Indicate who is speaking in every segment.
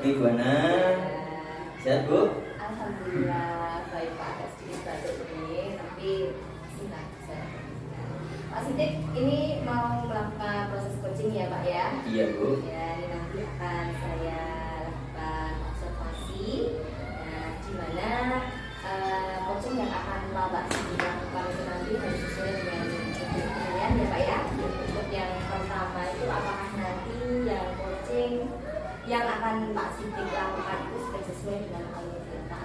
Speaker 1: pagi Bu Ana. Sehat Bu?
Speaker 2: Alhamdulillah baik Pak, agak sedikit batuk ini, tapi silakan saya. Pak Sidik, ini mau melakukan proses coaching ya Pak ya?
Speaker 1: Iya Bu.
Speaker 2: Ya, ini nanti akan saya lakukan observasi. Nah, di mana coaching yang akan Pak Sidik lakukan itu nanti harus sesuai dengan kebutuhan ya Pak ya. Untuk yang pertama itu apakah nanti yang coaching yang akan Pak Sidik lakukan itu sudah sesuai dengan alur cerita.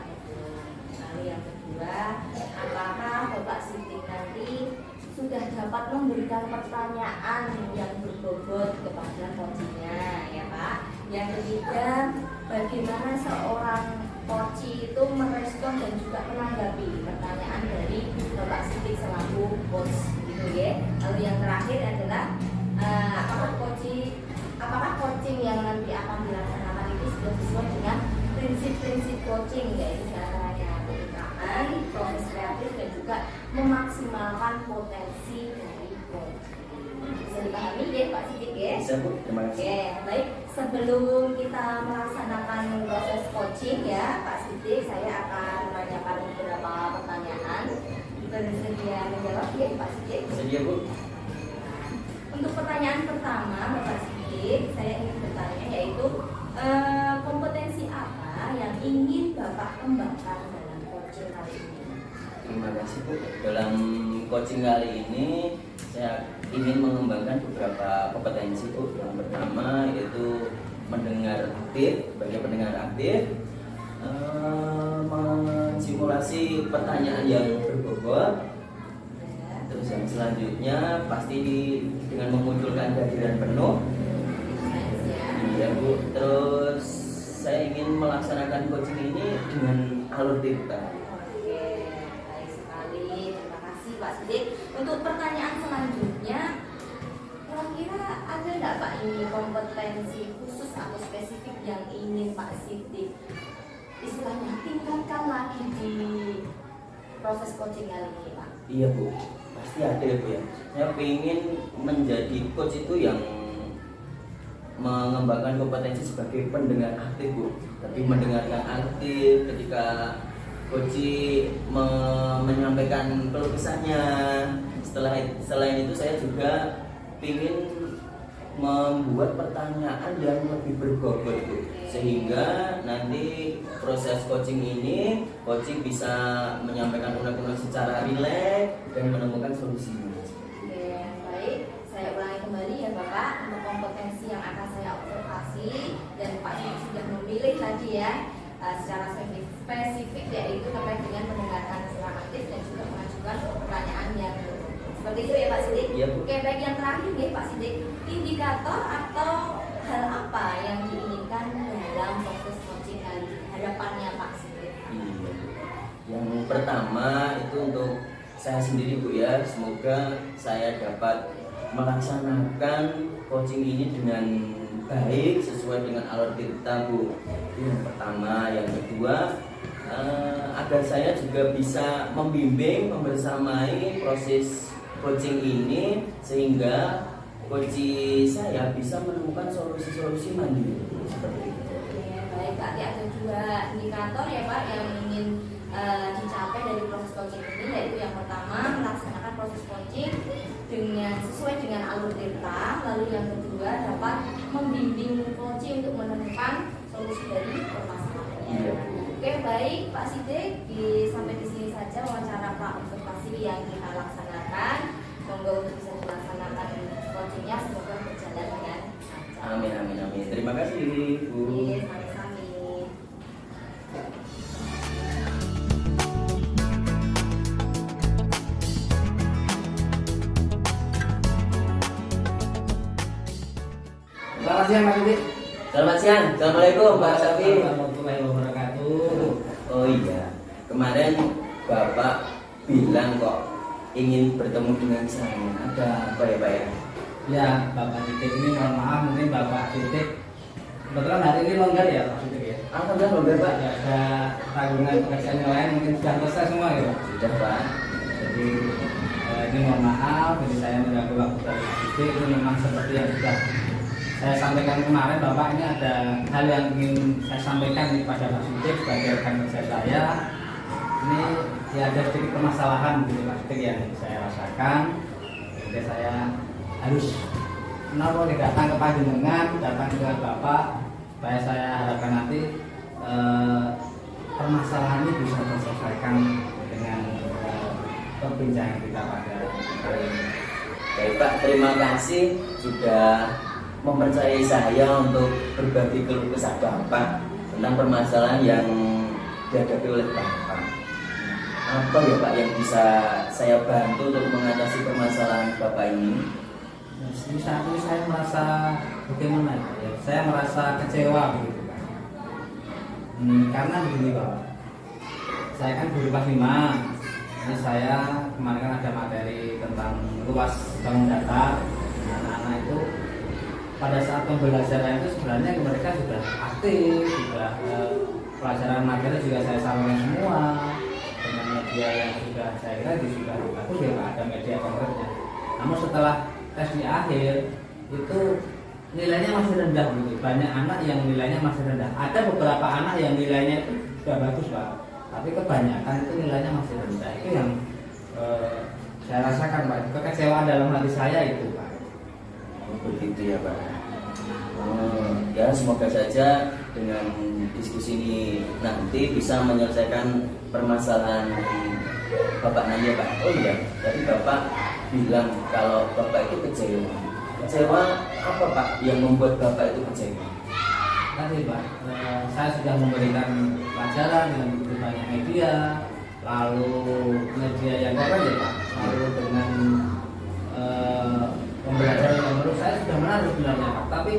Speaker 2: Lalu yang kedua, apakah Bapak Sidik nanti sudah dapat memberikan pertanyaan yang berbobot kepada coachingnya ya Pak. Yang ketiga, bagaimana seorang coach itu merespon dan juga menanggapi pertanyaan dari Bapak Sidik selaku coach gitu ya. Lalu yang terakhir adalah apakah coaching yang nanti akan dilaksanakan itu sudah sesuai dengan prinsip-prinsip coaching, yaitu diantaranya pembukaan, proses kreatif dan juga memaksimalkan potensi dari coaching. Bisa dipahami ya Pak Sidik ya?
Speaker 1: Bisa Bu, terima kasih.
Speaker 2: Oke, baik. Sebelum kita melaksanakan proses coaching ya Pak Sidik, saya akan menanyakan beberapa pertanyaan. Bersedia menjawab ya Pak Sidik?
Speaker 1: Bersedia Bu.
Speaker 2: Untuk pertanyaan pertama Bapak Sidik, saya ingin bertanya yaitu kompetensi apa yang ingin Bapak kembangkan dalam coaching kali ini?
Speaker 1: Terima kasih Bu. Dalam coaching kali ini saya ingin mengembangkan beberapa kompetensi Bu. Yang pertama yaitu mendengar aktif, sebagai pendengar aktif, mensimulasi pertanyaan yang berbobot. Terus yang selanjutnya pasti dengan memunculkan kehadiran penuh. Iya Bu. Terus saya ingin melaksanakan coaching ini dengan alur cerita.
Speaker 2: Oke, baik sekali. Terima kasih Pak Sidik. Untuk pertanyaan selanjutnya, kira-kira ada nggak Pak ini kompetensi khusus atau spesifik yang ingin Pak Sidik istilahnya tingkatkan lagi di proses coaching kali ini Pak?
Speaker 1: Iya Bu, pasti ada ya Bu ya. Saya ingin menjadi coach itu yang mengembangkan kompetensi sebagai pendengar aktif Bu. Tapi mendengarkan aktif ketika coach menyampaikan keluh kesahnya. Selain itu saya juga ingin membuat pertanyaan yang lebih berbobot Bu. Sehingga nanti proses coaching ini coaching bisa menyampaikan unek-unek secara rileks dan menemukan solusinya.
Speaker 2: Oke, baik. Saya ulangi kembali ya Bapak, untuk kompetensi yang akan saya observasi dan Pak Sidik sudah memilih tadi ya secara spesifik, yaitu terkait dengan mendengarkan secara aktif dan juga mengajukan pertanyaan yang seperti itu ya Pak Sidik.
Speaker 1: Iya Bu.
Speaker 2: Oke, baik, yang terakhir nih Pak Sidik, indikator atau hal apa yang diinginkan dalam proses coaching kali ini? Harapannya Pak Sidik.
Speaker 1: Iya Bu. Yang pertama itu untuk saya sendiri Bu ya, semoga saya dapat melaksanakan coaching ini dengan baik sesuai dengan alur cerita Bu. Itu yang pertama. Yang kedua, agar saya juga bisa membimbing, membersamai proses coaching ini sehingga coach saya bisa menemukan solusi-solusi mandiri seperti itu.
Speaker 2: Oke, baik. Berarti ada dua indikator ya Pak yang ingin dicapai dari proses coaching ini, yaitu yang pertama melaksanakan proses coaching sesuai dengan alur cerita, lalu yang kedua dapat membimbing coaching untuk menemukan solusi dari permasalahannya.
Speaker 1: Iya.
Speaker 2: Oke, baik Pak Sidik, sampai di sini saja wawancara pra observasi yang kita laksanakan. Semoga untuk bisa dilaksanakan coachingnya semoga berjalan dengan lancar.
Speaker 1: Amin amin amin. Terima kasih Bu.
Speaker 2: Iya, sami-sami.
Speaker 3: Selamat siang Pak Sidik.
Speaker 1: Selamat siang. Assalamualaikum Pak Safi.
Speaker 3: Warahmatullahi wabarakatuh.
Speaker 1: Oh iya, kemarin Bapak bilang kok ingin bertemu dengan saya. Ada apa ya Pak ya?
Speaker 3: Ya Bapak Sidik, ini mohon maaf mungkin Bapak Sidik kebetulan hari ini longgar ya Pak Sidik ya.
Speaker 1: Alhamdulillah longgar Pak.
Speaker 3: Ya, ada tanggungan pekerjaan yang lain mungkin sudah selesai semua ya Pak.
Speaker 1: Sudah Pak.
Speaker 3: Jadi ini mohon maaf, jadi saya mengganggu waktu dari Pak Sidik. Ini memang seperti yang sudah saya sampaikan kemarin Bapak, ini ada hal yang ingin saya sampaikan kepada Pak Sidik sebagai rekan kerja saya. Ini ya ada sedikit permasalahan gitu Pak Sidik yang saya rasakan. Jadi saya harus datang ke panjenengan, datang ke Bapak supaya saya harapkan nanti permasalahan ini bisa terselesaikan dengan perbincangan kita pada hari ini.
Speaker 1: Baik Pak, terima kasih sudah mempercayai saya untuk berbagi keluh kesah Bapak tentang permasalahan yang dihadapi oleh Bapak. Apa ya Pak yang bisa saya bantu untuk mengatasi permasalahan Bapak ini?
Speaker 3: Di saat ini saya merasa bagaimana ya? Saya merasa kecewa begitu Pak. Karena begini Pak, saya kan guru kelas 5. Ini saya kemarin kan ada materi tentang luas bangun datar. Anak-anak itu pada saat pembelajaran itu sebenarnya mereka sudah aktif, sudah pelajaran materi juga saya sampaikan semua dengan media yang sudah saya kira sudah bagus ya Pak, ada media konkretnya. Namun setelah tes di akhir itu nilainya masih rendah gitu. Banyak anak yang nilainya masih rendah. Ada beberapa anak yang nilainya itu sudah bagus Pak, tapi kebanyakan itu nilainya masih rendah. Itu yang saya rasakan Pak, kekecewaan dalam hati saya itu Pak.
Speaker 1: Begitu ya Pak. Ya semoga saja dengan diskusi ini nanti bisa menyelesaikan permasalahan Bapak nanti ya Pak. Oh iya, tadi Bapak bilang kalau Bapak itu kecewa. Kecewa apa Pak yang membuat Bapak itu kecewa?
Speaker 3: Tadi Pak, saya sudah memberikan pelajaran dengan begitu banyak media, lalu media yang konkret ya Pak, lalu dengan pembelajaran yang menurut saya sudah menarik sebenarnya Pak, tapi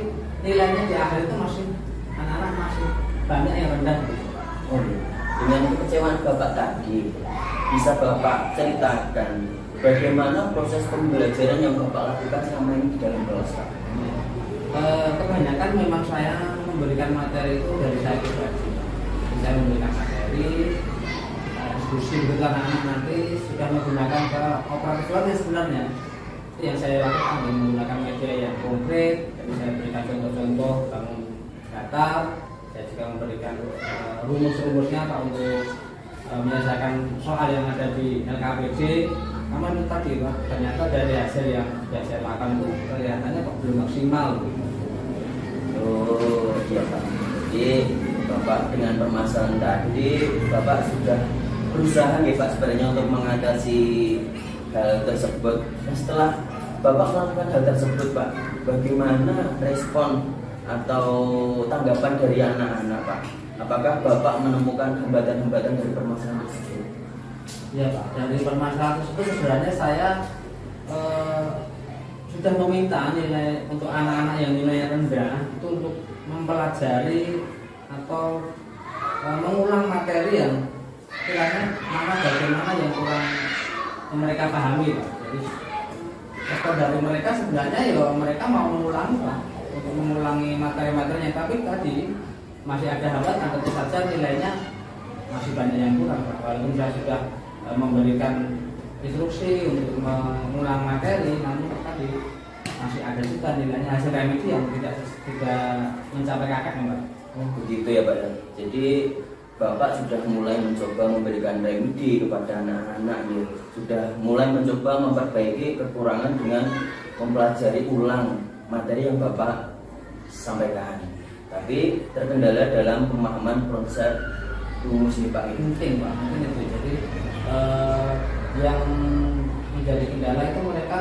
Speaker 3: nilainya di akhir itu masih anak-anak masih banyak yang rendah gitu.
Speaker 1: Oh iya. Dengan kekecewaan Bapak tadi, bisa Bapak ceritakan bagaimana proses pembelajaran yang Bapak lakukan selama ini di dalam kelas Pak?
Speaker 3: Kebanyakan memang saya memberikan materi itu dari saya pribadi. Saya memberikan materi, diskusi begitu anak-anak nanti sudah menggunakan ke operatif sebenarnya. Itu yang saya lakukan dengan menggunakan media yang konkret. Jadi saya berikan contoh-contoh bangun datar. Saya juga memberikan rumus-rumusnya Pak untuk menyelesaikan soal yang ada di LKPD. Namun itu tadi Pak, ternyata dari hasil yang sudah saya lakukan itu kelihatannya kok belum maksimal.
Speaker 1: Oh iya Pak. Jadi Bapak dengan permasalahan tadi Bapak sudah berusaha ya Pak sebenarnya untuk mengatasi hal tersebut. Nah, setelah Bapak melakukan hal tersebut Pak, bagaimana respon atau tanggapan dari anak-anak Pak? Apakah Bapak menemukan hambatan-hambatan dari permasalahan tersebut?
Speaker 3: Ya Pak, dari permasalahan tersebut sebenarnya saya sudah meminta nilai untuk anak-anak yang nilainya rendah itu untuk mempelajari atau mengulang materi yang kiranya bagaimana yang kurang yang mereka pahami Pak. Jadi respon dari mereka sebenarnya ya mereka mau mengulangi Pak, untuk mengulangi materi-materinya, tapi tadi masih ada hambatan, tentu saja nilainya masih banyak yang kurang Pak. Walaupun saya sudah memberikan instruksi untuk mengulang materi, namun tadi masih ada juga nilainya hasil remedi yang tidak mencapai kakak Pak.
Speaker 1: Oh begitu ya Pak. Jadi Bapak sudah mulai mencoba memberikan remedi kepada anak-anak ya. Sudah mulai mencoba memperbaiki kekurangan dengan mempelajari ulang materi yang Bapak sampaikan. Tapi terkendala dalam pemahaman konsep rumus ini Pak.
Speaker 3: Mungkin Pak, mungkin itu. Jadi yang menjadi kendala itu mereka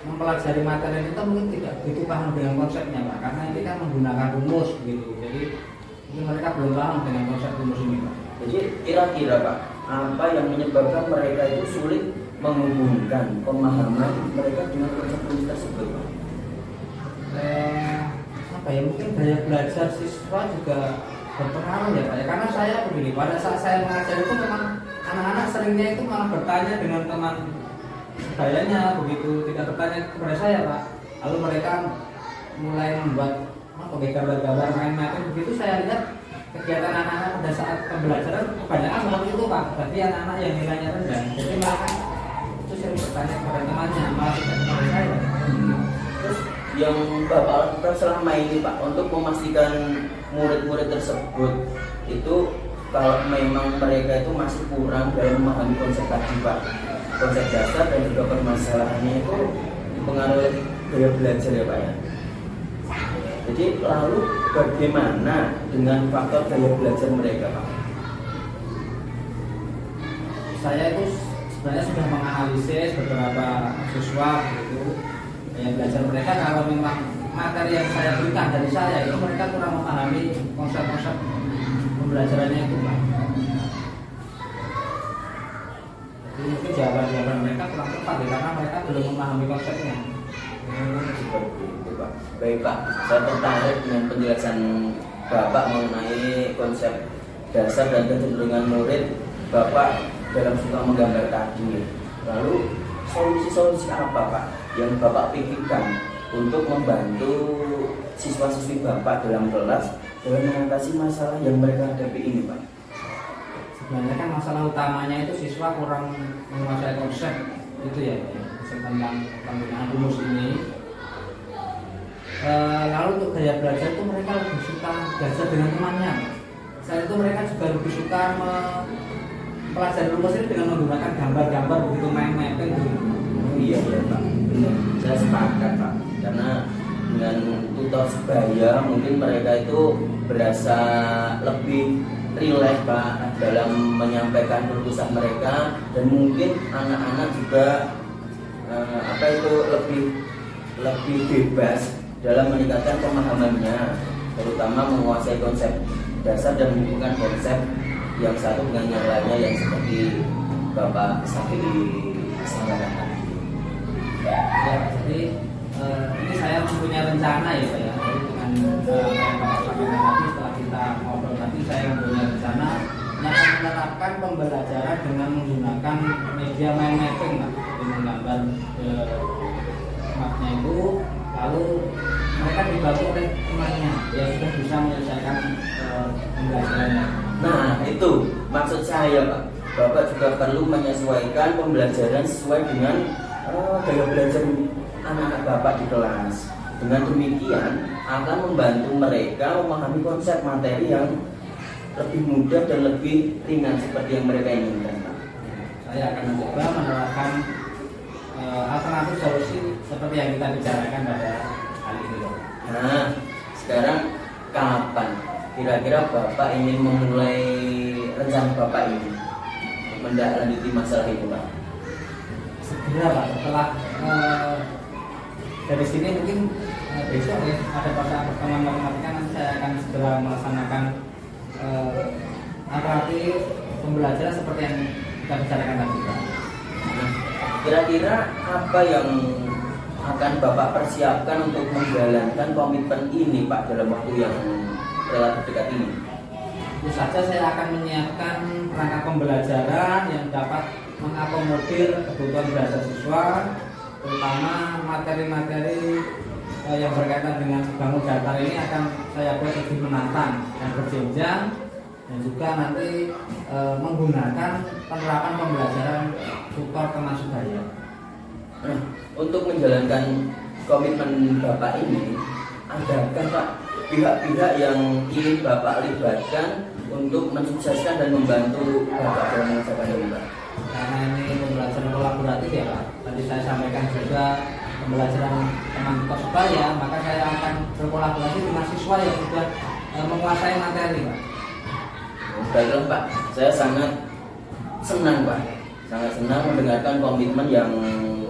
Speaker 3: mempelajari materi itu mungkin tidak begitu paham dengan konsepnya Pak, karena ini kan menggunakan rumus gitu. Jadi ini mereka belum paham dengan konsep rumus ini Pak.
Speaker 1: Jadi kira-kira Pak, apa yang menyebabkan mereka itu sulit menghubungkan pemahaman mereka dengan konsep rumus tersebut Pak?
Speaker 3: Apa ya, mungkin daya belajar siswa juga berpengaruh ya Pak ya, karena saya begini, pada saat saya mengajar itu memang anak-anak seringnya itu malah bertanya dengan teman sebayanya begitu, tidak bertanya kepada saya Pak. Lalu mereka mulai membuat gambar-gambar main-main begitu. Saya lihat kegiatan anak-anak pada saat pembelajaran kebanyakan seperti itu Pak, berarti anak-anak yang nilainya rendah. Jadi mereka itu sering bertanya kepada temannya, malah tidak kepada saya.
Speaker 1: Terus yang Bapak lakukan selama ini Pak untuk memastikan murid-murid tersebut itu kalau memang mereka itu masih kurang dalam memahami konsep tadi Pak, konsep dasar dan juga permasalahannya itu dipengaruhi oleh gaya belajar ya Pak ya. Jadi lalu bagaimana dengan faktor gaya belajar mereka Pak?
Speaker 3: Saya itu sebenarnya sudah menganalisis beberapa siswa gitu yang belajar mereka. Kalau memang materi yang saya berikan dari saya itu mereka kurang memahami konsep-konsep pembelajarannya itu Pak. Jadi mungkin jawaban mereka kurang tepat ya, karena mereka belum memahami konsepnya.
Speaker 1: Seperti itu Pak. Baik Pak, saya tertarik dengan penjelasan Bapak mengenai konsep dasar dan kecenderungan murid Bapak dalam suka menggambar tadi. Lalu solusi-solusi apa Pak yang Bapak pikirkan untuk membantu siswa-siswi Bapak dalam kelas dalam mengatasi masalah yang mereka hadapi ini Pak?
Speaker 3: Sebenarnya kan masalah utamanya itu siswa kurang menguasai konsep itu ya, konsep tentang penggunaan rumus ini. Lalu untuk gaya belajar itu mereka lebih suka belajar dengan temannya. Selain itu mereka juga lebih suka mempelajari rumus ini dengan menggunakan gambar-gambar begitu main-mapping gitu.
Speaker 1: Iya Pak, benar. Saya sepakat Pak, karena dengan tutor sebaya mungkin mereka itu berasa lebih rileks Pak dalam menyampaikan keluhan mereka, dan mungkin anak-anak juga lebih bebas dalam meningkatkan pemahamannya, terutama menguasai konsep dasar dan menghubungkan konsep yang satu dengan yang lainnya yang seperti Bapak Safiri sampaikan.
Speaker 3: Ya, jadi ini saya mempunyai rencana ya Pak ya. Jadi dengan apa yang Bapak sampaikan tadi, setelah kita ngobrol tadi, saya mempunyai rencana yang akan menerapkan pembelajaran dengan menggunakan media mind mapping Pak. Jadi menggambar mapnya itu, lalu mereka dibantu oleh temannya yang sudah bisa menyelesaikan pembelajarannya.
Speaker 1: Nah itu maksud saya Pak, Bapak juga perlu menyesuaikan pembelajaran sesuai dengan gaya belajar anak-anak Bapak di kelas. Dengan demikian akan membantu mereka memahami konsep materi yang lebih mudah dan lebih ringan seperti yang mereka inginkan Pak.
Speaker 3: Saya akan mencoba menerapkan alternatif solusi seperti yang kita bicarakan pada kali ini Pak.
Speaker 1: Nah sekarang kapan kira-kira Bapak ingin memulai rencana Bapak ini untuk menindaklanjuti masalah itu Pak?
Speaker 3: Segera Pak, setelah dari sini mungkin besok ya ada pertemuan matematika, nanti saya akan segera melaksanakan alternatif pembelajaran seperti yang kita bicarakan tadi Pak.
Speaker 1: Nah, kira-kira apa yang akan Bapak persiapkan untuk menjalankan komitmen ini Pak dalam waktu yang relatif dekat ini?
Speaker 3: Tentu saja saya akan menyiapkan perangkat pembelajaran yang dapat mengakomodir kebutuhan dasar siswa, terutama materi-materi yang berkaitan dengan bangun datar ini akan saya buat lebih menantang dan berjenjang, dan juga nanti menggunakan penerapan pembelajaran tutor termasuk daya.
Speaker 1: Nah, untuk menjalankan komitmen Bapak ini, adakah Pak pihak-pihak yang ingin Bapak libatkan untuk mensukseskan dan membantu Bapak dalam mengerjakan ini Pak?
Speaker 3: Karena ini pembelajaran kolaboratif ya Pak, tadi saya sampaikan juga pembelajaran teman tutor sebaya, maka saya akan berkolaborasi dengan siswa yang sudah menguasai materi Pak.
Speaker 1: Baiklah Pak, saya sangat senang Pak, sangat senang mendengarkan komitmen yang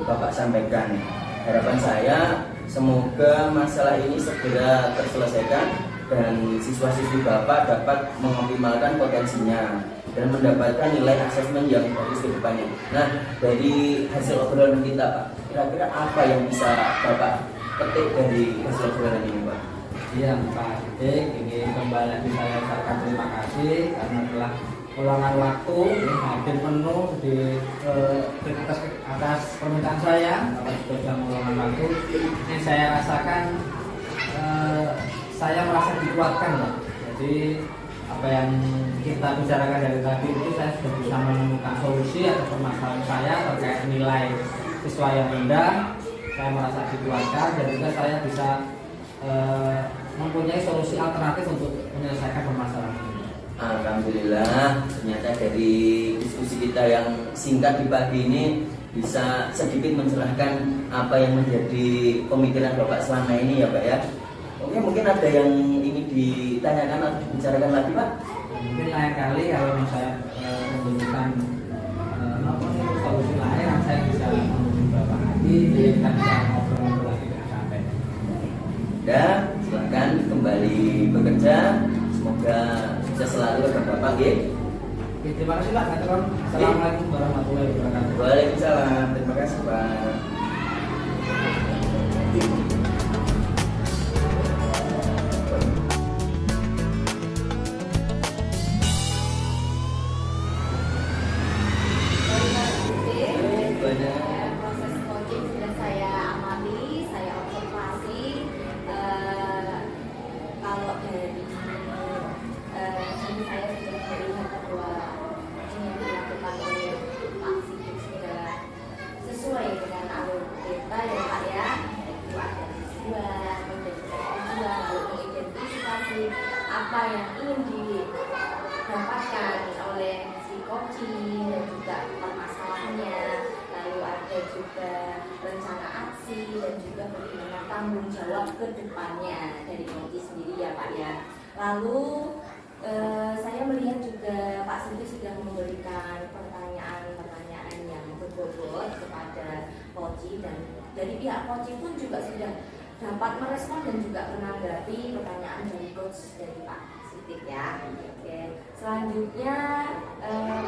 Speaker 1: Bapak sampaikan. Harapan saya semoga masalah ini segera terselesaikan dan siswa-siswi Bapak dapat mengoptimalkan potensinya dan mendapatkan nilai asesmen yang bagus ke depannya. Nah, dari hasil obrolan kita Pak, kira-kira apa yang bisa Bapak petik dari hasil obrolan ini Pak?
Speaker 3: Iya Pak Sidik, ingin kembali lagi saya ucapkan terima kasih karena telah meluangkan waktu hadir penuh di atas permintaan saya. Bapak sudah meluangkan waktu. Ini saya rasakan saya merasa dikuatkan Pak. Jadi apa yang kita bicarakan dari tadi itu saya sudah bisa menemukan solusi atas permasalahan saya terkait nilai siswa yang rendah, saya merasa dipuaskan dan juga saya bisa mempunyai solusi alternatif untuk menyelesaikan permasalahan ini.
Speaker 1: Alhamdulillah, ternyata dari diskusi kita yang singkat di pagi ini bisa sedikit mencerahkan apa yang menjadi pemikiran Bapak selama ini ya Pak ya. Oke, mungkin ada yang ingin ditanyakan atau dibicarakan lagi Pak?
Speaker 3: Mungkin lain kali kalau saya membutuhkan solusi lain, saya bisa menghubungi Bapak lagi, jadi kita bisa ngobrol-ngobrol lagi dengan sampai.
Speaker 1: Dan silakan kembali bekerja. Semoga sukses selalu kepada Bapak ya.
Speaker 3: Oke, terima kasih Pak. Assalamualaikum warahmatullahi wabarakatuh.
Speaker 1: Waalaikumsalam. Terima kasih Pak.
Speaker 2: Proses coaching sudah saya amati, saya observasi. Kalau dari sini saya sudah melihat bahwa coaching yang dilakukan oleh Pak Sigit sudah sesuai dengan alur kita ya Pak ya. Itu ada tujuan, lalu mengidentifikasi apa yang ingin didapatkan oleh si coaching dan juga permasalahannya. Lalu ada juga rencana aksi dan juga bagaimana tanggung jawab ke depannya dari coaching sendiri ya Pak ya. Lalu saya melihat juga Pak Siti sudah memberikan pertanyaan-pertanyaan yang berbobot kepada coaching dan dari pihak coaching pun juga sudah dapat merespon dan juga menanggapi pertanyaan dari coach dari Pak Siti ya. Oke. Selanjutnya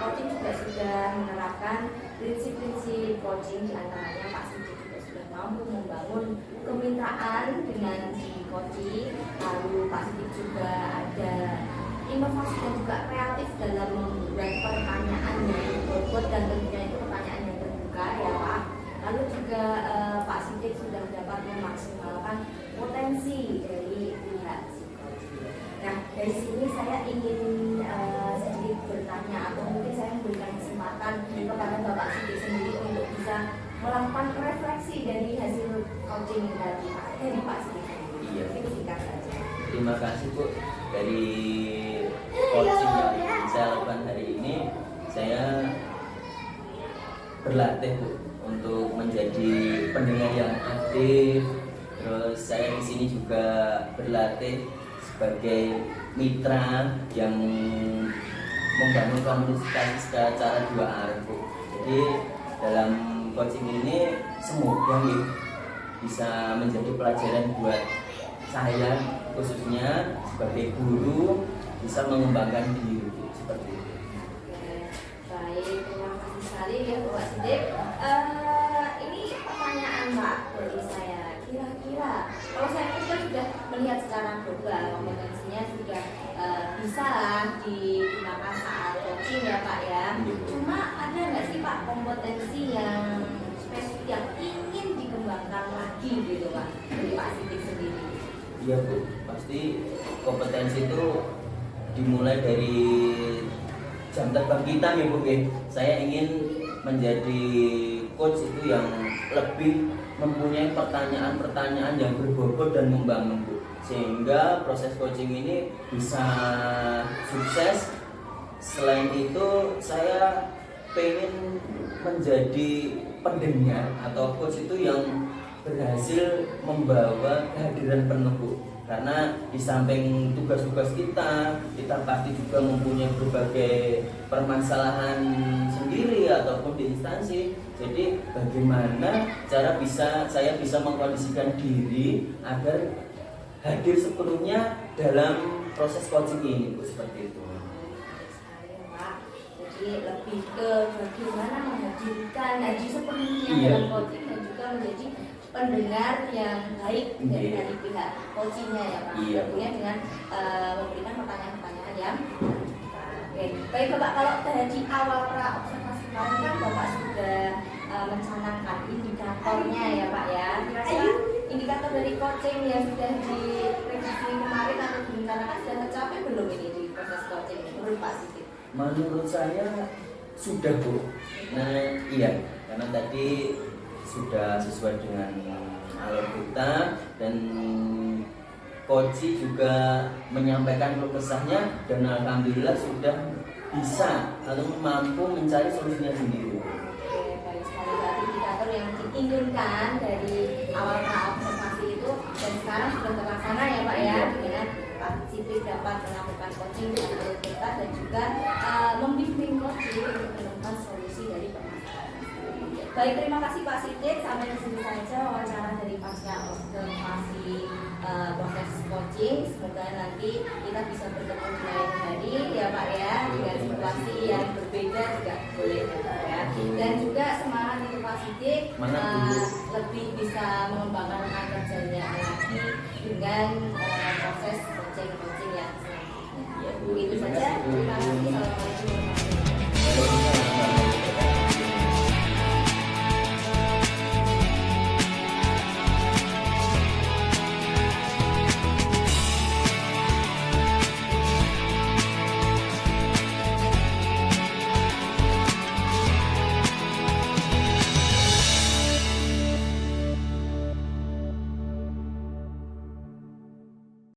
Speaker 2: coaching juga sudah menerapkan prinsip-prinsip coaching, diantaranya Pak Siti juga sudah mampu membangun kemitraan dengan si coaching. Lalu Pak Siti juga ada inovasi dan juga kreatif dalam membuat pertanyaan yang berbobot dan tentunya itu pertanyaan yang terbuka ya Pak. Lalu juga Pak Sidik sudah dapat memaksimalkan potensi dari pihak psikologi. Nah dari sini saya ingin sedikit bertanya atau mungkin saya memberikan kesempatan kepada Bapak Sidik sendiri untuk bisa melakukan refleksi dari hasil coaching tadi Pak, dari Pak Sidik sendiri.
Speaker 1: Iya.
Speaker 2: Mungkin singkat saja.
Speaker 1: Terima kasih Bu. Dari coaching yang saya lakukan hari ini, saya berlatih Bu untuk menjadi pendengar yang aktif. Terus saya di sini juga berlatih sebagai mitra yang membangun komunikasi secara dua arah Bu. Jadi dalam coaching ini semoga nih bisa menjadi pelajaran buat saya khususnya sebagai guru bisa mengembangkan diri seperti itu.
Speaker 2: Baik, terima kasih sekali ya Bapak Sidik. Ini pertanyaan Pak dari saya. Kira-kira kalau saya kan sudah melihat secara global kompetensinya sudah bisa lah digunakan saat coaching ya Pak ya. Cuma ada nggak sih Pak kompetensi yang spesifik yang ingin dikembangkan lagi gitu Pak dari Pak Sidik sendiri?
Speaker 1: Iya Bu, pasti kompetensi itu dimulai dari jam terbang kita ya Bu. Saya ingin menjadi coach itu yang lebih mempunyai pertanyaan-pertanyaan yang berbobot dan membangun Bu, sehingga proses coaching ini bisa sukses. Selain itu saya pengen menjadi pendengar atau coach itu yang berhasil membawa kehadiran penuh Bu. Karena di samping tugas-tugas kita pasti juga mempunyai berbagai permasalahan sendiri ataupun di instansi. Jadi bagaimana cara saya bisa mengkondisikan diri agar hadir sepenuhnya dalam proses coaching ini Bu, seperti itu.
Speaker 2: Jadi lebih ke bagaimana menghadirkan hadir sepenuhnya
Speaker 1: Iya.
Speaker 2: dalam coaching dan juga menjadi pendengar yang baik dari pihak coachingnya ya Pak.
Speaker 1: Iya.
Speaker 2: Tentunya dengan memberikan pertanyaan-pertanyaan yang oke. Baik Bapak, kalau dari awal observasi kemarin kan Bapak sudah mencanangkan indikatornya ya Pak ya. Kira-kira indikator dari coaching yang sudah direvisi kemarin atau direncanakan sudah tercapai belum ini di proses coaching menurut Pak Siti?
Speaker 1: Menurut saya sudah Bu. Nah iya, karena tadi sudah sesuai dengan alur kita, dan Koci juga menyampaikan keluh kesahnya dan alhamdulillah sudah bisa atau mampu mencari solusinya sendiri.
Speaker 2: Oke, baik sekali. Berarti indikator yang diinginkan dari awal observasi itu dan sekarang sudah terlaksana ya Pak ya, dengan Pak Siti dapat melakukan coaching dengan alur kita dan juga membimbing Koci untuk menemukan solusi dari permasalahan. Baik, terima kasih Pak Sigit. Sampai di sini saja wawancara dari pasca observasi proses coaching. Semoga nanti kita bisa bertemu di lain hari ya Pak ya, dengan situasi yang berbeda juga boleh ya. Dan juga semangat untuk Pak Sigit lebih bisa mengembangkan rekan kerjanya lagi dengan proses